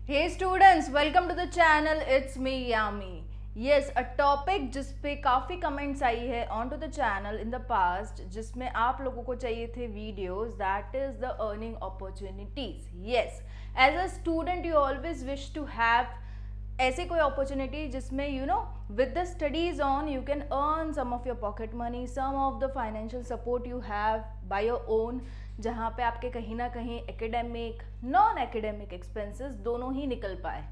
Hey students, welcome to the channel. It's me Yami. Yes, a topic जिस पे काफ़ी comments आई है on to the channel in the past, जिसमें आप लोगों को चाहिए थे videos, that is the earning opportunities. Yes, as a student you always wish to have ऐसे कोई अपॉर्चुनिटी जिसमें with the studies on you can earn some of your pocket money, some of the financial support you have by your own, जहाँ पे आपके कहीं ना कहीं academic non academic expenses दोनों ही निकल पाए.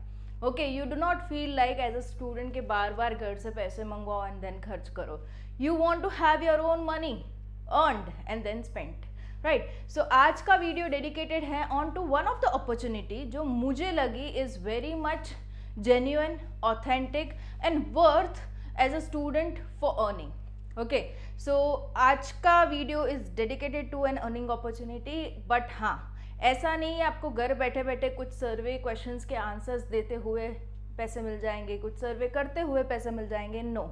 Okay, you do not feel like as a student के बार बार घर से पैसे मंगवाओ एंड देन खर्च करो. You want to have your own money earned and then spent, right. So आज का वीडियो डेडिकेटेड है on to one of the opportunity जो मुझे लगी is very much genuine, authentic and worth as a student for earning. Okay, so आज का video is dedicated to an earning opportunity. But हाँ, ऐसा नहीं है आपको घर बैठे बैठे कुछ सर्वे क्वेश्चंस के आंसर्स देते हुए पैसे मिल जाएंगे, कुछ सर्वे करते हुए पैसे मिल जाएंगे. नो,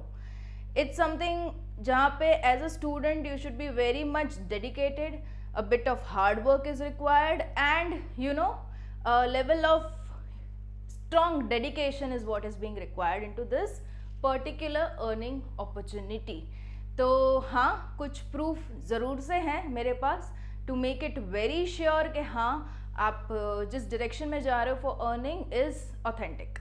इट्स समथिंग जहाँ पे as a student you should be very much dedicated, a bit of hard work is required and level of strong dedication is what is being required into this particular earning opportunity. तो हाँ, कुछ proof ज़रूर से हैं मेरे पास to make it very sure कि हाँ आप जिस डायरेक्शन में जा रहे हो फॉर अर्निंग इज़ ऑथेंटिक.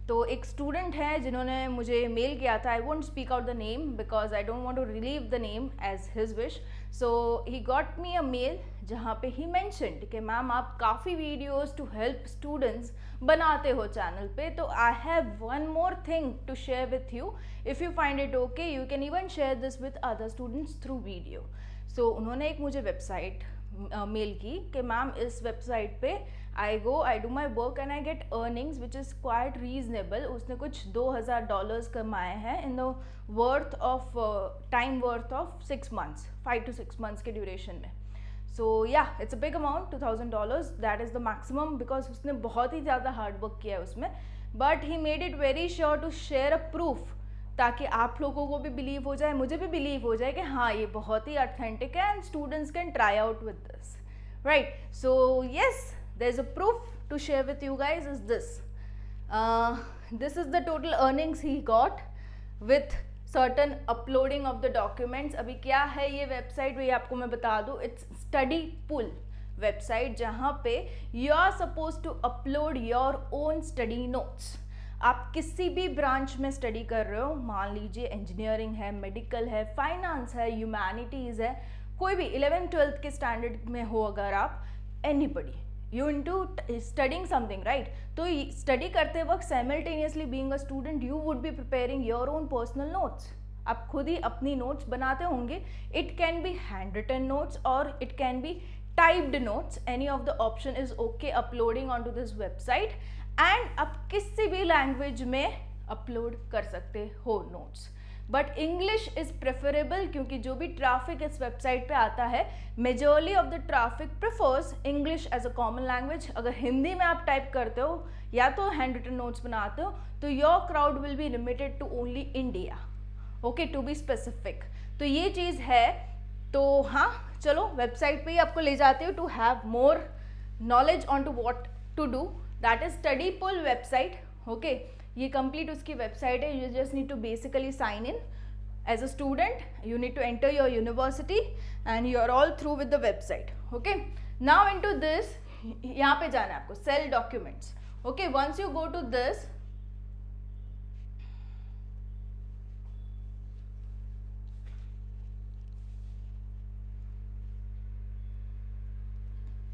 तो एक स्टूडेंट है जिन्होंने मुझे मेल किया था. I won't speak out the name because I don't want to reveal the name as his wish. So he got me a mail जहाँ पे ही मैंशनड कि मैम आप काफ़ी वीडियोज़ टू हेल्प स्टूडेंट्स बनाते हो चैनल पे, तो I have one more thing to share with you. If you find it okay you can even share this with other students through video. So उन्होंने एक मुझे website mail की कि ma'am इस वेबसाइट पे I do my work and I get earnings which is quite reasonable. उसने कुछ $2,000 कमाए हैं in the worth of time worth of 6 months, 5 to 6 months के ड्यूरेशन में. So yeah it's a big amount, $2,000 that is the maximum because उसने बहुत ही ज़्यादा हार्ड वर्क किया है उसमें. But he made it very sure to share a proof ताकि आप लोगों को भी बिलीव हो जाए, मुझे भी बिलीव हो जाए कि हाँ ये बहुत ही ऑथेंटिक है and students can try out with this, right. So yes, there is a proof to share with you guys is this. This is the total earnings he got with certain uploading of the documents. अभी क्या है ये website, वही आपको मैं बता दूँ. It's study pool website जहाँ पे you are suppose to upload your own study notes. आप किसी भी ब्रांच में स्टडी कर रहे हो, मान लीजिए इंजीनियरिंग है, मेडिकल है, फाइनेंस है, ह्यूमैनिटीज़ है, कोई भी 11th-12th के स्टैंडर्ड में हो अगर आप, anybody you into studying something, right. तो स्टडी करते वक्त simultaneously being a student you would be preparing your own personal notes. आप खुद ही अपनी नोट्स बनाते होंगे. It can be handwritten notes और it can be typed notes. Any of the option is okay uploading on to this website and आप किसी भी लैंग्वेज में अपलोड कर सकते हो notes. But English is preferable क्योंकि जो भी ट्रैफिक इस वेबसाइट पे आता है, majority of the traffic prefers English as a common language. अगर हिंदी में आप टाइप करते हो या तो हैंड रिटन नोट्स बनाते हो तो your crowd will be limited to only India, okay, to be specific. तो ये चीज़ है. तो हाँ, चलो वेबसाइट पे ही आपको ले जाते हो to have more knowledge on to what to do. That is study pool website. Okay, ये कंप्लीट उसकी वेबसाइट है. You just need to basically sign in as a student. You need to enter your university and you are all through with the website. Okay, now in to this, यहाँ पे जाना है आपको sell documents. Okay, once you go to this,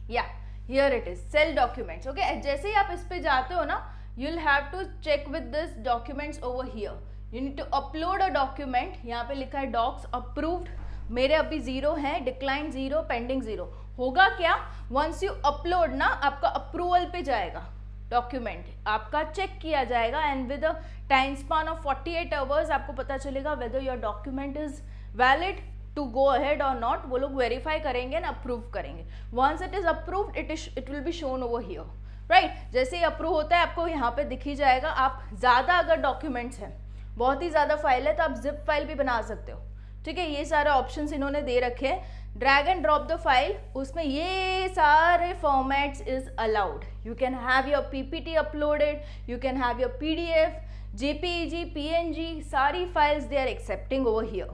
yeah here it is cell documents. Okay, जैसे ही आप इस पे जाते हो ना, you will have to check with this documents over here. You need to upload a document. यहाँ पे लिखा है डॉक्स अप्रूव्ड. मेरे अभी 0 है, डिक्लाइन 0, पेंडिंग 0. होगा क्या, वंस यू अपलोड ना आपका अप्रूवल पे जाएगा डॉक्यूमेंट, आपका चेक किया जाएगा and with a time span of 48 hours आपको पता चलेगा whether your document is valid to go ahead और नॉट. वो लोग वेरीफाई करेंगे ना अप्रूव करेंगे. Once it is approved it will be shown over here, right. जैसे ही अप्रूव होता है आपको यहाँ पे दिख ही जाएगा. आप ज़्यादा अगर डॉक्यूमेंट्स हैं, बहुत ही ज़्यादा फाइल है, तो आप जिप फाइल भी बना सकते हो. ठीक है, ये सारे ऑप्शंस इन्होंने दे रखे हैं. Drag and drop the file, उसमें ये सारे formats is allowed. You can have your PPT uploaded, you can have your PDF, JPEG, PNG, सारी files they are accepting over here.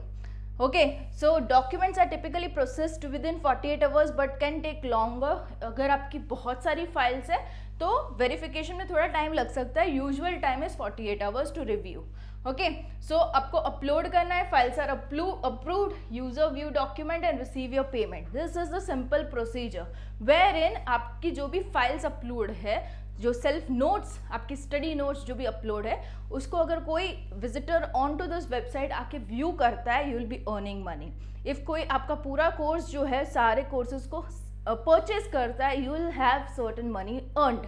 Okay, so documents are typically processed within 48 hours but can take longer. अगर आपकी बहुत सारी files है तो verification में थोड़ा time लग सकता है. Usual time is 48 hours to review. Okay, so आपको अपलोड करना है, files are approved, user view document and receive your payment. This is the simple procedure wherein आपकी जो भी फाइल्स अपलोड है, जो सेल्फ नोट्स, आपकी स्टडी नोट्स जो भी अपलोड है, उसको अगर कोई visitor on to this website आके व्यू करता है, you will be earning money. If कोई आपका पूरा कोर्स जो है, सारे कोर्सेज को परचेज करता है, you will have certain money earned.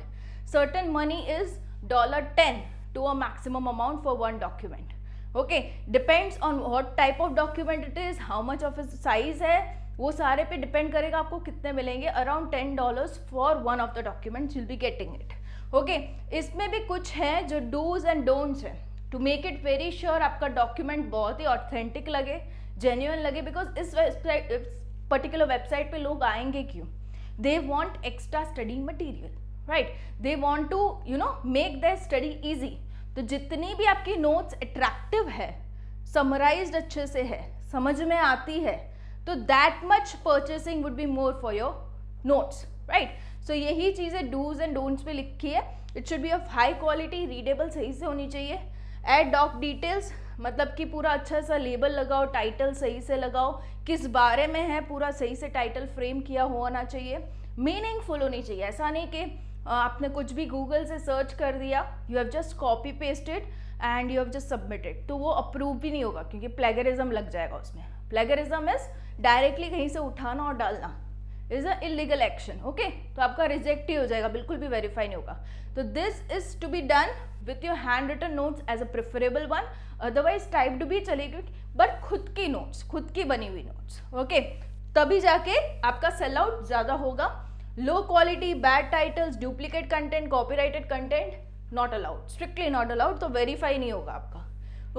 Certain money is $10 to a maximum amount for one document. Okay, depends on what type of document it is, how much of its size है, वो सारे पे depend करेगा आपको कितने मिलेंगे. Around $10 for one of the documents will be getting it. Okay, इसमें भी कुछ है जो डूज एंड डोंट्स है to make it very sure आपका डॉक्यूमेंट बहुत ही ऑथेंटिक लगे, जेन्युइन लगे. बिकॉज इस पर्टिकुलर वेबसाइट पे लोग आएंगे क्यों? They want extra study material, right? They want to make the study easy. तो जितनी भी आपकी नोट्स अट्रैक्टिव है, समराइज्ड अच्छे से है, समझ में आती है, तो that much purchasing would be more for your notes, right? So यही चीज़ें डूज एंड डोंट्स पे लिखी है. It should be of high quality, readable सही से होनी चाहिए. एड डॉक डिटेल्स, मतलब कि पूरा अच्छा सा लेबल लगाओ, टाइटल सही से लगाओ, किस बारे में है पूरा सही से टाइटल फ्रेम किया होना चाहिए. मीनिंगफुल होनी चाहिए. ऐसा नहीं कि आपने कुछ भी गूगल से सर्च कर दिया, you have just copy pasted and you have just submitted, तो वो अप्रूव भी नहीं होगा क्योंकि प्लेगरिज्म लग जाएगा उसमें. प्लेगरिज्म इज डायरेक्टली कहीं से उठाना और डालना, is a illegal action. Okay, तो आपका रिजेक्ट ही हो जाएगा, बिल्कुल भी वेरीफाई नहीं होगा. तो this is to be done with your handwritten notes as a preferable one. Otherwise typed भी चलेगी, बट खुद की नोट्स, खुद की बनी हुई नोट्स. ओके, तभी जाके आपका सेल आउट ज्यादा होगा. Low quality, bad titles, duplicate content, copyrighted content not allowed, strictly not allowed. तो वेरीफाई नहीं होगा आपका.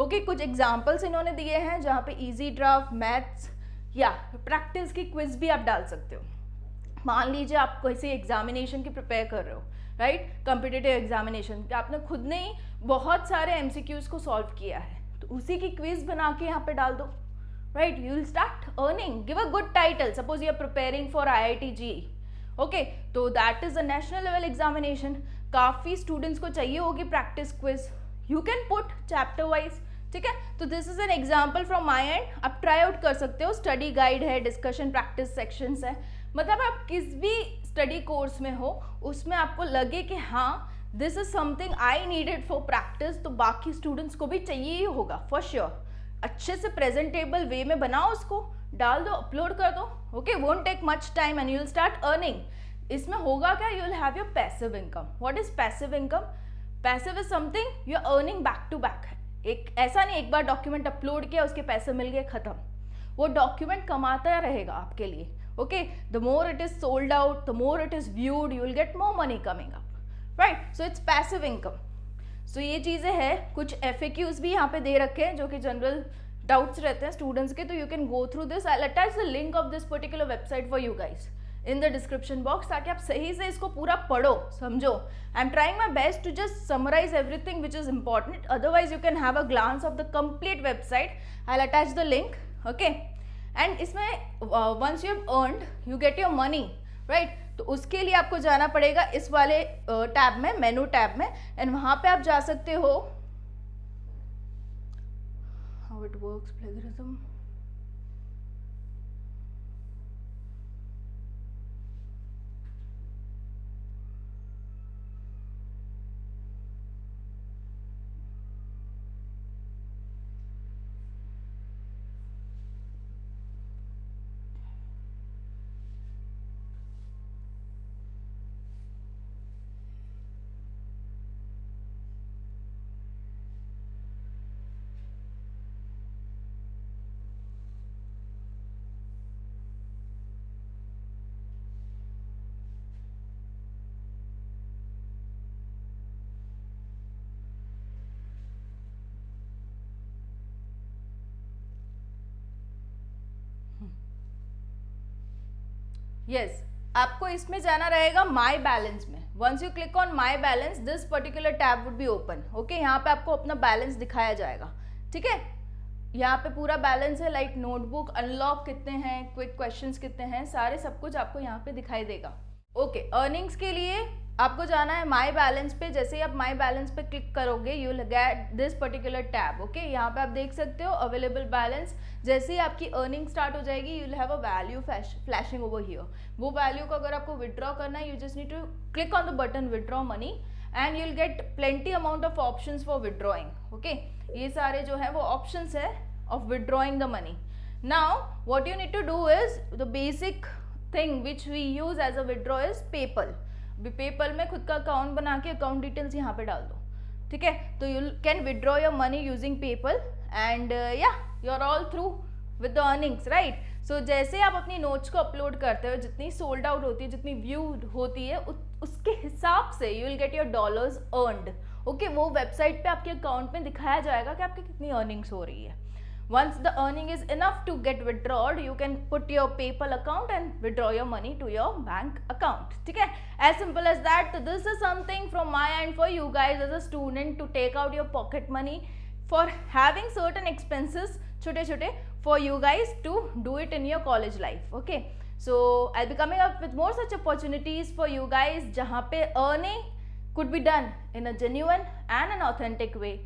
ओके, कुछ एग्जाम्पल्स इन्होंने दिए हैं जहाँ पे इजी ड्राफ्ट, मैथ्स या प्रैक्टिस की क्विज भी आप डाल सकते हो. मान लीजिए आप किसी एग्जामिनेशन की प्रिपेयर कर रहे हो, राइट? कॉम्पिटिटिव एग्जामिनेशन, आपने खुद ने ही बहुत सारे एमसीक्यूज को सॉल्व किया है, तो उसी की क्विज बना के यहाँ पे डाल दो, right? You will start earning. Give a good title. Suppose you are preparing for IIT JEE. Okay, तो that is a national level examination. काफ़ी स्टूडेंट्स को चाहिए होगी practice quiz. You can put chapter wise, ठीक है? तो this is an example from my end. आप try out कर सकते हो. स्टडी गाइड है, डिस्कशन प्रैक्टिस सेक्शंस है. मतलब आप किस भी स्टडी कोर्स में हो, उसमें आपको लगे कि हाँ this is something I needed for practice, तो बाकी स्टूडेंट्स को भी चाहिए ही होगा फॉर श्योर. अच्छे से प्रेजेंटेबल वे में बनाओ, उसको डाल दो, अपलोड कर दो. Okay, won't take much time and you will start earning. इसमें होगा क्या? You will have your passive income. What is passive income? Passive is something you are earning back to back. एक ऐसा नहीं एक बार डॉक्यूमेंट अपलोड किया, उसके पैसे मिल गए, खत्म. वो डॉक्यूमेंट कमाता रहेगा आपके लिए. Okay, the more it is sold out, the more it is viewed, you will get more money coming up, right? So it's passive income. So ये चीज़ें हैं. कुछ FAQs भी यहाँ पे दे रखे हैं जो कि जनरल डाउट्स रहते हैं स्टूडेंट्स के, तो you can go through this. I will attach the link of this particular website for you guys in the description box, ताकि आप सही से इसको पूरा पढ़ो, समझो. I am trying my best to just summarise everything which is important. Otherwise you can have a glance of the complete website. I will attach the link. Okay, and इसमें once you have earned you get your money, right? तो उसके लिए आपको जाना पड़ेगा इस वाले tab में, मेनू टैब में, एंड वहां पे आप जा सकते हो. How it works plagiarism. Yes, आपको इसमें जाना रहेगा माई बैलेंस में। Once you click on my balance this particular tab would be open. Okay, यहाँ पे आपको अपना बैलेंस दिखाया जाएगा। ठीक है, यहाँ पे पूरा बैलेंस है, लाइक नोटबुक अनलॉक कितने हैं, क्विक क्वेश्चंस कितने हैं, सारे सब कुछ आपको यहाँ पे दिखाई देगा। ओके, अर्निंग्स के लिए आपको जाना है माई बैलेंस पे। जैसे ही आप माई बैलेंस पे क्लिक करोगे you will get this particular tab. Okay, यहाँ पे आप देख सकते हो अवेलेबल बैलेंस। जैसे ही आपकी अर्निंग स्टार्ट हो जाएगी you will have a value flashing over here. वो वैल्यू को अगर आपको विड्रॉ करना है you just need to click on the button withdraw money and you will get plenty amount of options for withdrawing. Okay, ये सारे जो है वो ऑप्शंस है of withdrawing the money. Now what you need to do is the basic thing which we use as a withdraw is PayPal. PayPal में खुद का account बना के अकाउंट डिटेल्स यहाँ पे डाल दो। ठीक है, तो you can withdraw your money using PayPal and या you are all through with the earnings, right. So जैसे आप अपनी नोट्स को अपलोड करते हो, जितनी सोल्ड आउट होती है, जितनी व्यूड होती है, उसके हिसाब से you will get your dollars earned. Okay, वो वेबसाइट पे आपके अकाउंट में दिखाया जाएगा कि आपकी कितनी अर्निंग्स हो रही है। Once the earning is enough to get withdrawn, you can put your PayPal account and withdraw your money to your bank account. ठीक है, as simple as that. So this is something from my end for you guys as a student to take out your pocket money for having certain expenses, छोटे छोटे, for you guys to do it in your college life. Okay, so I'll be coming up with more such opportunities for you guys जहाँ पे earning could be done in a genuine and an authentic way.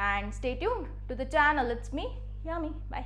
And stay tuned to the channel. It's me, Yami. Bye.